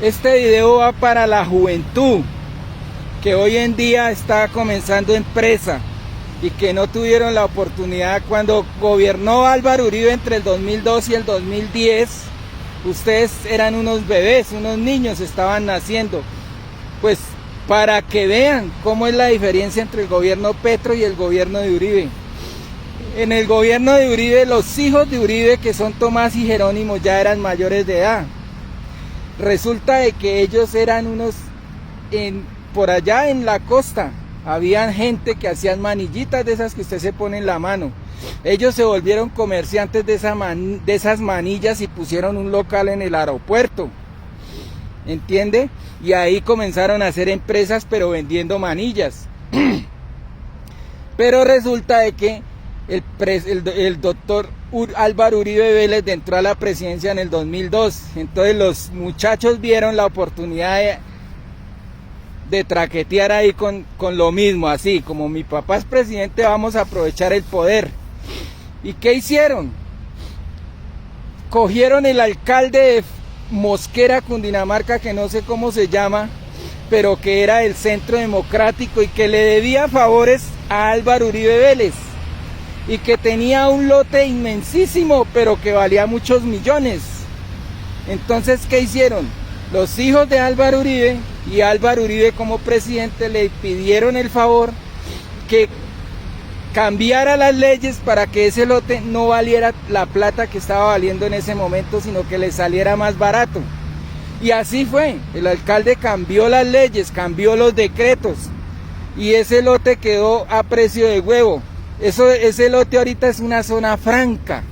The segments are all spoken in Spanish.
Este video va para la juventud que hoy en día está comenzando empresa y que no tuvieron la oportunidad cuando gobernó Álvaro Uribe entre el 2002 y el 2010. Ustedes eran unos bebés, unos niños, estaban naciendo. Pues para que vean cómo es la diferencia entre el gobierno Petro y el gobierno de Uribe. En el gobierno de Uribe, los hijos de Uribe, que son Tomás y Jerónimo, ya eran mayores de edad. Resulta de que ellos eran unos, por allá en la costa, habían gente que hacían manillitas de esas que usted se pone en la mano. Ellos se volvieron comerciantes de esas manillas y pusieron un local en el aeropuerto, ¿entiende? Y ahí comenzaron a hacer empresas, pero vendiendo manillas. Pero resulta de que el doctor Álvaro Uribe Vélez entró a la presidencia en el 2002. Entonces los muchachos vieron la oportunidad de traquetear ahí con lo mismo, así como mi papá es presidente, vamos a aprovechar el poder. ¿Y qué hicieron? Cogieron el alcalde de Mosquera, Cundinamarca, que no sé cómo se llama, pero que era del Centro Democrático y que le debía favores a Álvaro Uribe Vélez y que tenía un lote inmensísimo, pero que valía muchos millones. Entonces, ¿qué hicieron? Los hijos de Álvaro Uribe y Álvaro Uribe como presidente le pidieron el favor que cambiara las leyes para que ese lote no valiera la plata que estaba valiendo en ese momento, sino que le saliera más barato. Y así fue, el alcalde cambió las leyes, cambió los decretos y ese lote quedó a precio de huevo. Ese lote ahorita es una zona franca.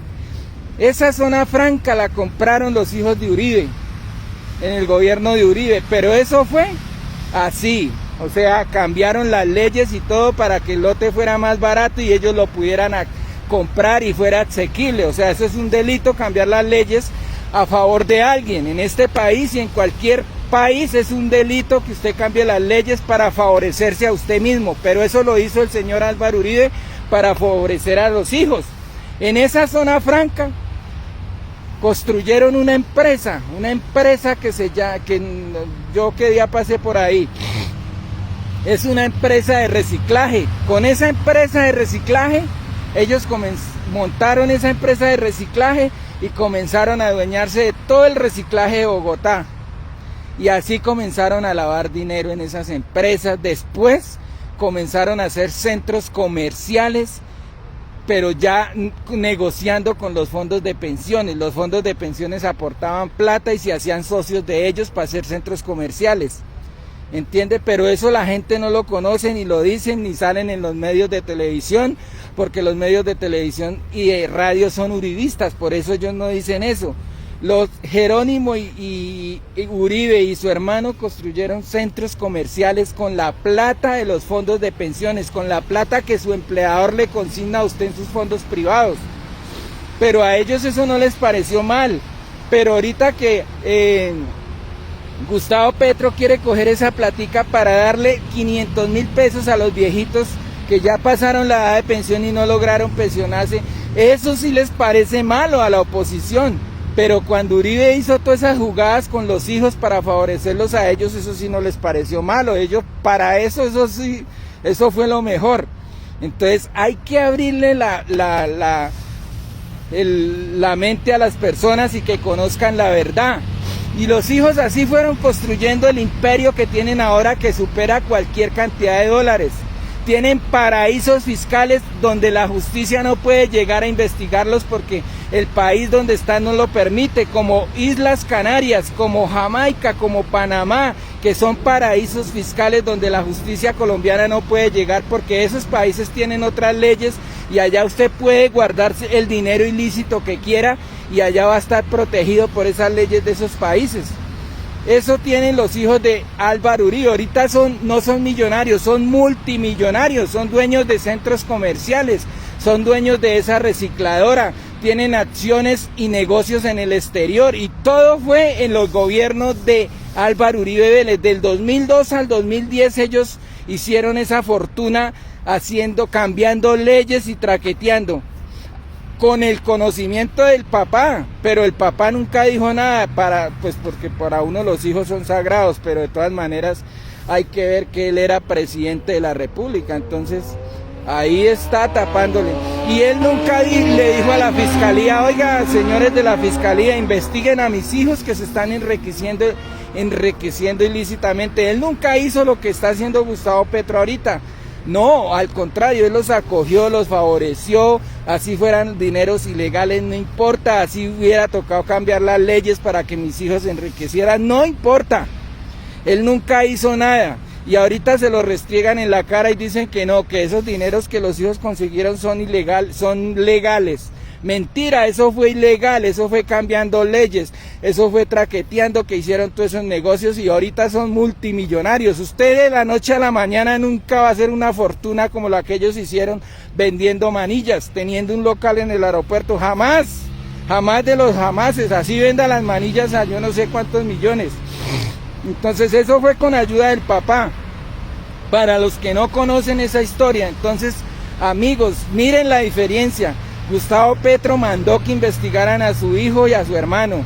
Esa zona franca la compraron los hijos de Uribe en el gobierno de Uribe, pero eso fue así, o sea, cambiaron las leyes y todo para que el lote fuera más barato y ellos lo pudieran comprar y fuera asequible. O sea, eso es un delito, cambiar las leyes a favor de alguien. En este país y en cualquier país es un delito que usted cambie las leyes para favorecerse a usted mismo, pero eso lo hizo el señor Álvaro Uribe para favorecer a los hijos. En esa zona franca construyeron una empresa que yo que día pasé por ahí, es una empresa de reciclaje. Con esa empresa de reciclaje, ellos montaron esa empresa de reciclaje y comenzaron a adueñarse de todo el reciclaje de Bogotá. Y así comenzaron a lavar dinero en esas empresas. Después comenzaron a hacer centros comerciales, pero ya negociando con los fondos de pensiones. Los fondos de pensiones aportaban plata y se hacían socios de ellos para hacer centros comerciales, ¿entiende? Pero eso la gente no lo conoce, ni lo dicen, ni salen en los medios de televisión, porque los medios de televisión y de radio son uribistas, por eso ellos no dicen eso. Los Jerónimo y Uribe y su hermano construyeron centros comerciales con la plata de los fondos de pensiones, con la plata que su empleador le consigna a usted en sus fondos privados. Pero a ellos eso no les pareció mal. Pero ahorita que Gustavo Petro quiere coger esa platica para darle 500.000 pesos a los viejitos que ya pasaron la edad de pensión y no lograron pensionarse, eso sí les parece malo a la oposición. Pero cuando Uribe hizo todas esas jugadas con los hijos para favorecerlos a ellos, eso sí no les pareció malo. Ellos para eso sí, eso fue lo mejor. Entonces hay que abrirle la mente a las personas y que conozcan la verdad. Y los hijos así fueron construyendo el imperio que tienen ahora, que supera cualquier cantidad de dólares. Tienen paraísos fiscales donde la justicia no puede llegar a investigarlos porque el país donde están no lo permite, como Islas Canarias, como Jamaica, como Panamá, que son paraísos fiscales donde la justicia colombiana no puede llegar porque esos países tienen otras leyes y allá usted puede guardarse el dinero ilícito que quiera y allá va a estar protegido por esas leyes de esos países. Eso tienen los hijos de Álvaro Uribe. Ahorita no son millonarios, son multimillonarios, son dueños de centros comerciales, son dueños de esa recicladora, tienen acciones y negocios en el exterior y todo fue en los gobiernos de Álvaro Uribe Vélez. Del 2002 al 2010 ellos hicieron esa fortuna cambiando leyes y traqueteando. con el conocimiento del papá, pero el papá nunca dijo nada, porque para uno los hijos son sagrados, pero de todas maneras hay que ver que él era presidente de la República, entonces ahí está tapándole. Y él nunca le dijo a la fiscalía, oiga, señores de la fiscalía, investiguen a mis hijos que se están enriqueciendo ilícitamente. Él nunca hizo lo que está haciendo Gustavo Petro ahorita. No, al contrario, él los acogió, los favoreció, así fueran dineros ilegales, no importa, así hubiera tocado cambiar las leyes para que mis hijos se enriquecieran, no importa. Él nunca hizo nada. Y ahorita se lo restriegan en la cara y dicen que no, que esos dineros que los hijos consiguieron son legales. Mentira, eso fue ilegal, eso fue cambiando leyes, eso fue traqueteando que hicieron todos esos negocios y ahorita son multimillonarios. Usted de la noche a la mañana nunca va a hacer una fortuna como la que ellos hicieron vendiendo manillas, teniendo un local en el aeropuerto, jamás de los jamases, así venda las manillas a yo no sé cuántos millones. Entonces eso fue con ayuda del papá. Para los que no conocen esa historia, entonces amigos, miren la diferencia. Gustavo Petro mandó que investigaran a su hijo y a su hermano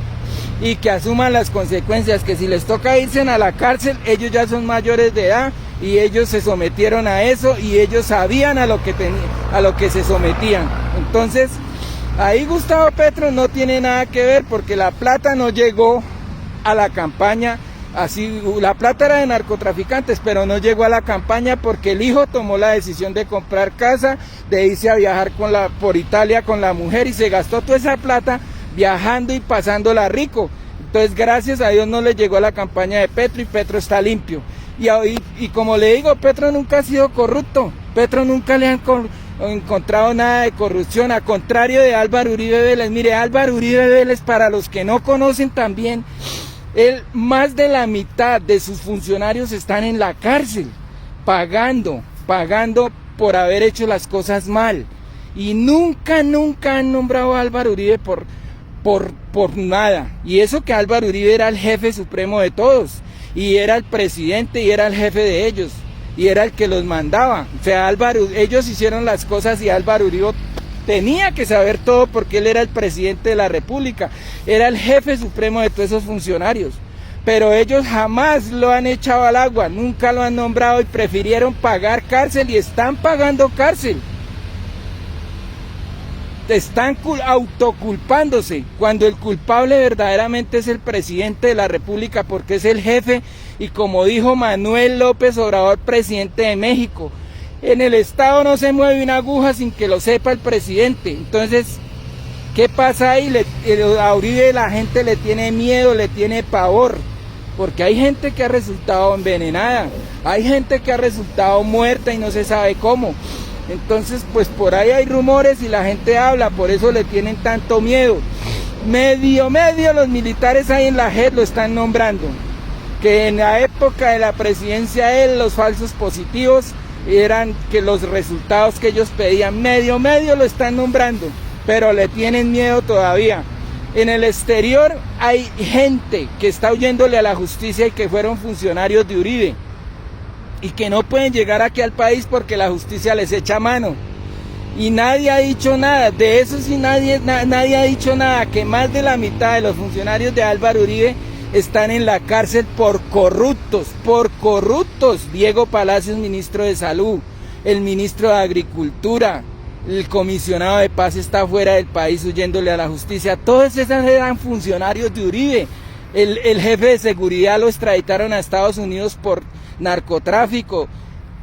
y que asuman las consecuencias, que si les toca irse a la cárcel, ellos ya son mayores de edad y ellos se sometieron a eso y ellos sabían a lo que se sometían. Entonces ahí Gustavo Petro no tiene nada que ver porque la plata no llegó a la campaña. Así, la plata era de narcotraficantes, pero no llegó a la campaña porque el hijo tomó la decisión de comprar casa, de irse a viajar por Italia con la mujer y se gastó toda esa plata viajando y pasándola rico. Entonces, gracias a Dios no le llegó a la campaña de Petro y Petro está limpio. Y como le digo, Petro nunca ha sido corrupto, Petro nunca le han encontrado nada de corrupción, a contrario de Álvaro Uribe Vélez. Mire, Álvaro Uribe Vélez, para los que no conocen también, más de la mitad de sus funcionarios están en la cárcel, pagando por haber hecho las cosas mal. Y nunca han nombrado a Álvaro Uribe por nada. Y eso que Álvaro Uribe era el jefe supremo de todos, y era el presidente y era el jefe de ellos, y era el que los mandaba. O sea, ellos hicieron las cosas y Álvaro Uribe tenía que saber todo porque él era el presidente de la República, era el jefe supremo de todos esos funcionarios, pero ellos jamás lo han echado al agua, nunca lo han nombrado y prefirieron pagar cárcel y están pagando cárcel. Están autoculpándose cuando el culpable verdaderamente es el presidente de la República porque es el jefe y como dijo Manuel López Obrador, presidente de México, en el Estado no se mueve una aguja sin que lo sepa el presidente. Entonces, ¿qué pasa ahí? A Uribe la gente le tiene miedo, le tiene pavor, porque hay gente que ha resultado envenenada, hay gente que ha resultado muerta y no se sabe cómo. Entonces, pues por ahí hay rumores y la gente habla, por eso le tienen tanto miedo. Medio los militares ahí en la JEP lo están nombrando, que en la época de la presidencia de él, los falsos positivos eran que los resultados que ellos pedían, medio lo están nombrando, pero le tienen miedo todavía. En el exterior hay gente que está huyéndole a la justicia y que fueron funcionarios de Uribe y que no pueden llegar aquí al país porque la justicia les echa mano y nadie ha dicho nada de eso. Sí, nadie ha dicho nada, que más de la mitad de los funcionarios de Álvaro Uribe están en la cárcel por corruptos. Diego Palacios, ministro de Salud, el ministro de Agricultura, el comisionado de paz está fuera del país huyéndole a la justicia. Todos esos eran funcionarios de Uribe. El jefe de seguridad lo extraditaron a Estados Unidos por narcotráfico.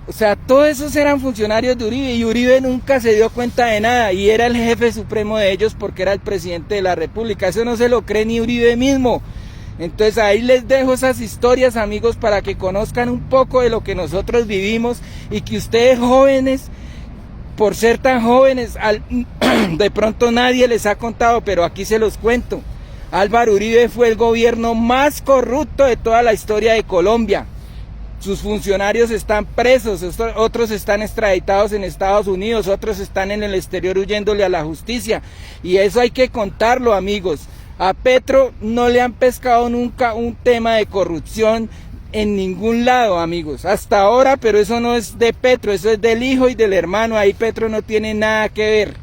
O sea, todos esos eran funcionarios de Uribe y Uribe nunca se dio cuenta de nada y era el jefe supremo de ellos porque era el presidente de la República. Eso no se lo cree ni Uribe mismo. Entonces ahí les dejo esas historias, amigos, para que conozcan un poco de lo que nosotros vivimos y que ustedes jóvenes, por ser tan jóvenes, de pronto nadie les ha contado, pero aquí se los cuento. Álvaro Uribe fue el gobierno más corrupto de toda la historia de Colombia. Sus funcionarios están presos, otros están extraditados en Estados Unidos, otros están en el exterior huyéndole a la justicia. Y eso hay que contarlo, amigos. A Petro no le han pescado nunca un tema de corrupción en ningún lado, amigos, hasta ahora, pero eso no es de Petro, eso es del hijo y del hermano, ahí Petro no tiene nada que ver.